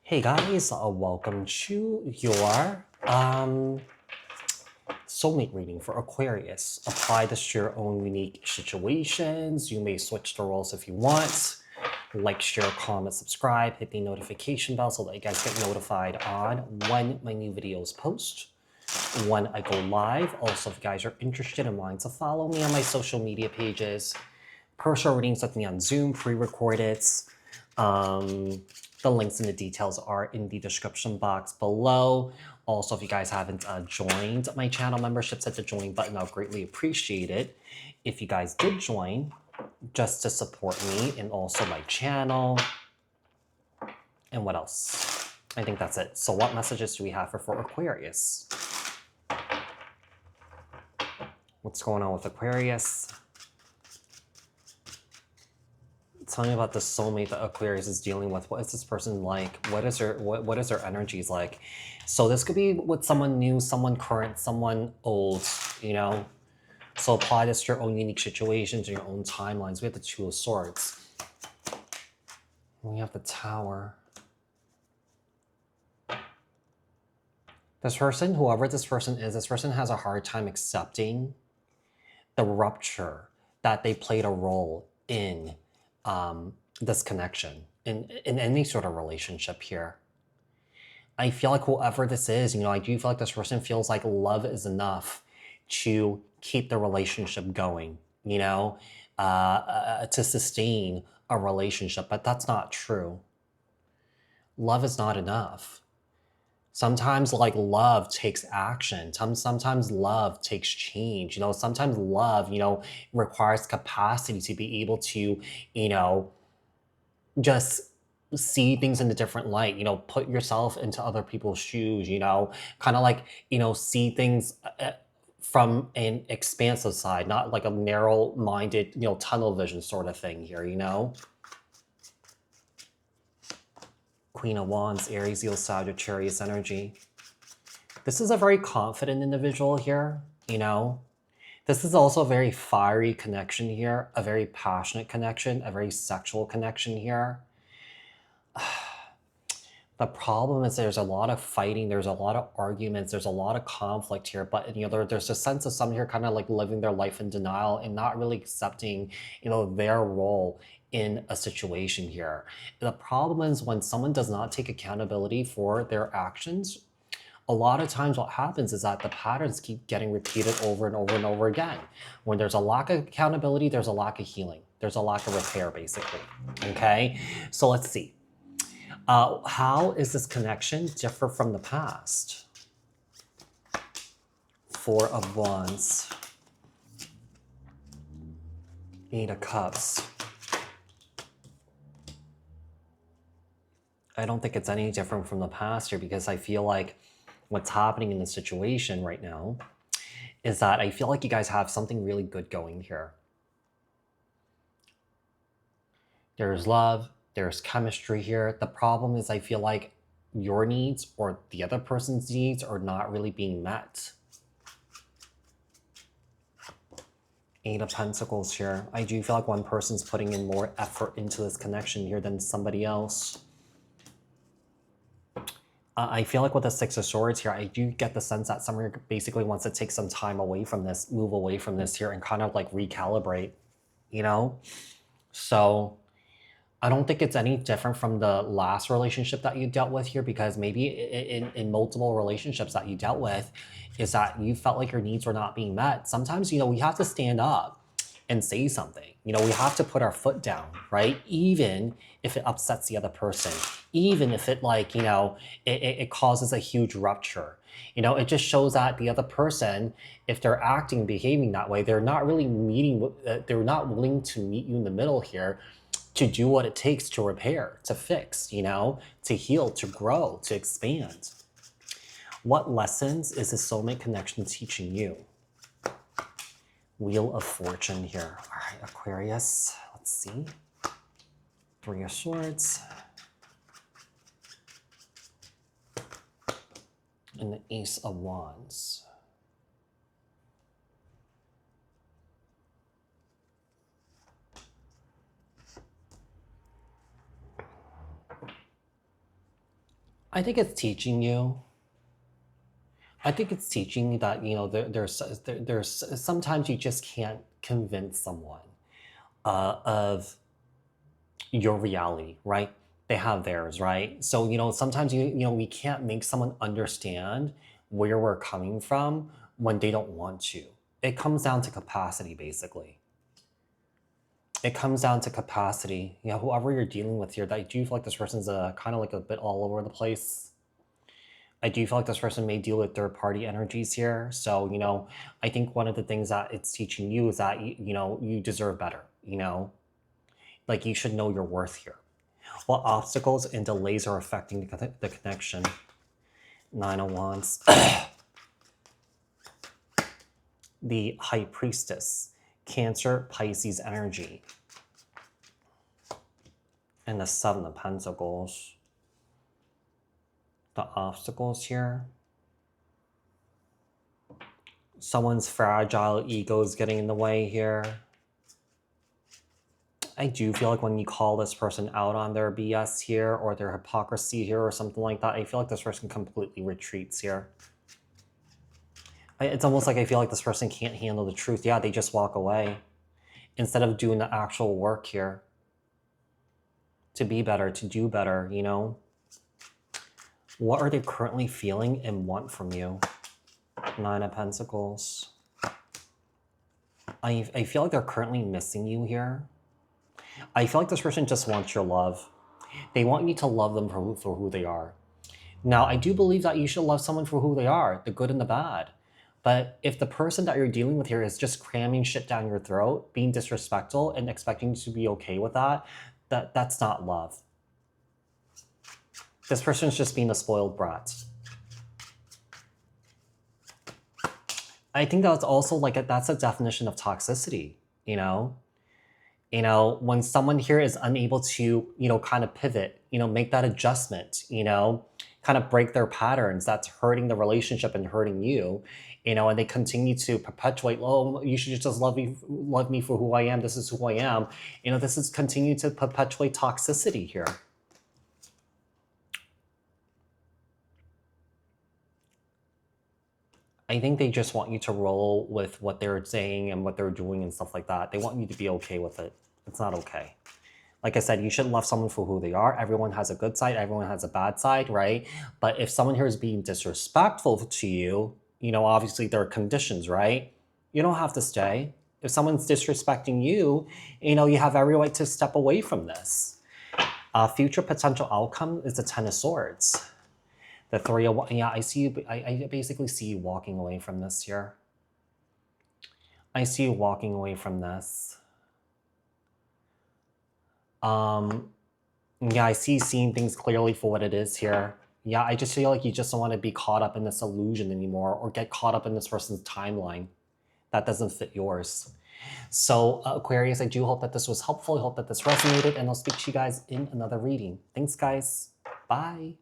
Hey guys, welcome to your soulmate reading for Aquarius. Apply this to your own unique situations. You may switch the roles if you want. Like, share, comment, subscribe, hit the notification bell so that you guys get notified on when my new videos post, when I go live. Also, if you guys are interested and wanting to follow me on my social media pages, personal readings with me on Zoom, pre-recorded. The links and the details are in the description box below. Also, if you guys haven't joined my channel membership, hit the join button. I'll greatly appreciate it if you guys did join just to support me and also my channel. And what else? I think that's it. So what messages do we have for Aquarius? What's going on with Aquarius? Tell me about the soulmate that Aquarius is dealing with. What is this person like? What is their energies like? So this could be with someone new, someone current, someone old, you know? So apply this to your own unique situations and your own timelines. We have the Two of Swords. We have the Tower. This person, whoever this person is, this person has a hard time accepting the rupture that they played a role in this connection, in any sort of relationship here. I feel like whoever this is, you know, I do feel like this person feels like love is enough to keep the relationship going, you know, to sustain a relationship, but that's not true. Love is not enough. Sometimes like love takes action. Sometimes love takes change. You know, sometimes love, you know, requires capacity to be able to, you know, just see things in a different light, you know, put yourself into other people's shoes, you know, kind of like, you know, see things from an expansive side, not like a narrow-minded, you know, tunnel vision sort of thing here, you know. Queen of Wands, Aries, Leo, Sagittarius energy. This is a very confident individual here, you know. This is also a very fiery connection here, a very passionate connection, a very sexual connection here. The problem is there's a lot of fighting, there's a lot of arguments, there's a lot of conflict here, but you know, there's a sense of someone here kind of like living their life in denial and not really accepting, you know, their role in a situation here. The problem is when someone does not take accountability for their actions, a lot of times what happens is that the patterns keep getting repeated over and over and over again. When there's a lack of accountability, there's a lack of healing. There's a lack of repair, basically, okay? So let's see. How is this connection different from the past? Four of Wands. Eight of Cups. I don't think it's any different from the past here because I feel like what's happening in the situation right now is that I feel like you guys have something really good going here. There's love, there's chemistry here. The problem is I feel like your needs or the other person's needs are not really being met. Eight of Pentacles here. I do feel like one person's putting in more effort into this connection here than somebody else. I feel like with the Six of Swords here, I do get the sense that someone basically wants to take some time away from this, move away from this here and kind of like recalibrate, you know? So I don't think it's any different from the last relationship that you dealt with here, because maybe in multiple relationships that you dealt with is that you felt like your needs were not being met. Sometimes, you know, we have to stand up and say something. You know, we have to put our foot down, right? Even if it upsets the other person, even if it like, you know, it causes a huge rupture. You know, it just shows that the other person, if they're acting, behaving that way, they're not really meeting, they're not willing to meet you in the middle here to do what it takes to repair, to fix, you know, to heal, to grow, to expand. What lessons is this soulmate connection teaching you? Wheel of Fortune here. All right, Aquarius, let's see. Three of Swords. And the Ace of Wands. I think it's teaching you. I think it's teaching you that, you know, there's sometimes you just can't convince someone of your reality, right? They have theirs, right? So, you know, sometimes we can't make someone understand where we're coming from when they don't want to. It comes down to capacity, basically. It comes down to capacity. You know, whoever you're dealing with here, I do feel like this person's kind of like a bit all over the place. I do feel like this person may deal with third party energies here. So, you know, I think one of the things that it's teaching you is that, you know, you deserve better, you know, like you should know your worth here. What obstacles and delays are affecting the connection? Nine of Wands. The High Priestess. Cancer, Pisces energy. And the Seven of Pentacles. The obstacles here. Someone's fragile ego is getting in the way here. I do feel like when you call this person out on their BS here or their hypocrisy here or something like that, I feel like this person completely retreats here. It's almost like I feel like this person can't handle the truth. Yeah, they just walk away instead of doing the actual work here to be better, to do better, you know? What are they currently feeling and want from you? Nine of Pentacles. I feel like they're currently missing you here. I feel like this person just wants your love. They want you to love them for who they are. Now, I do believe that you should love someone for who they are, the good and the bad. But if the person that you're dealing with here is just cramming shit down your throat, being disrespectful, and expecting you to be okay with that, that's not love. This person's just being a spoiled brat. I think that's also like that's a definition of toxicity, you know? You know, when someone here is unable to, you know, kind of pivot, you know, make that adjustment, you know, kind of break their patterns, that's hurting the relationship and hurting you, you know, and they continue to perpetuate, oh, you should just love me for who I am. This is who I am. You know, this is continue to perpetuate toxicity here. I think they just want you to roll with what they're saying and what they're doing and stuff like that. They want you to be okay with it. It's not okay. Like I said, you should love someone for who they are. Everyone has a good side. Everyone has a bad side, right? But if someone here is being disrespectful to you, you know, obviously there are conditions, right? You don't have to stay. If someone's disrespecting you, you know, you have every right to step away from this. Future potential outcome is the Ten of Swords. The Three of, yeah, I see you, I basically see you walking away from this here. I see you walking away from this. Yeah, I see seeing things clearly for what it is here. Yeah, I just feel like you just don't want to be caught up in this illusion anymore or get caught up in this person's timeline that doesn't fit yours. So Aquarius, I do hope that this was helpful. I hope that this resonated, and I'll speak to you guys in another reading. Thanks, guys. Bye.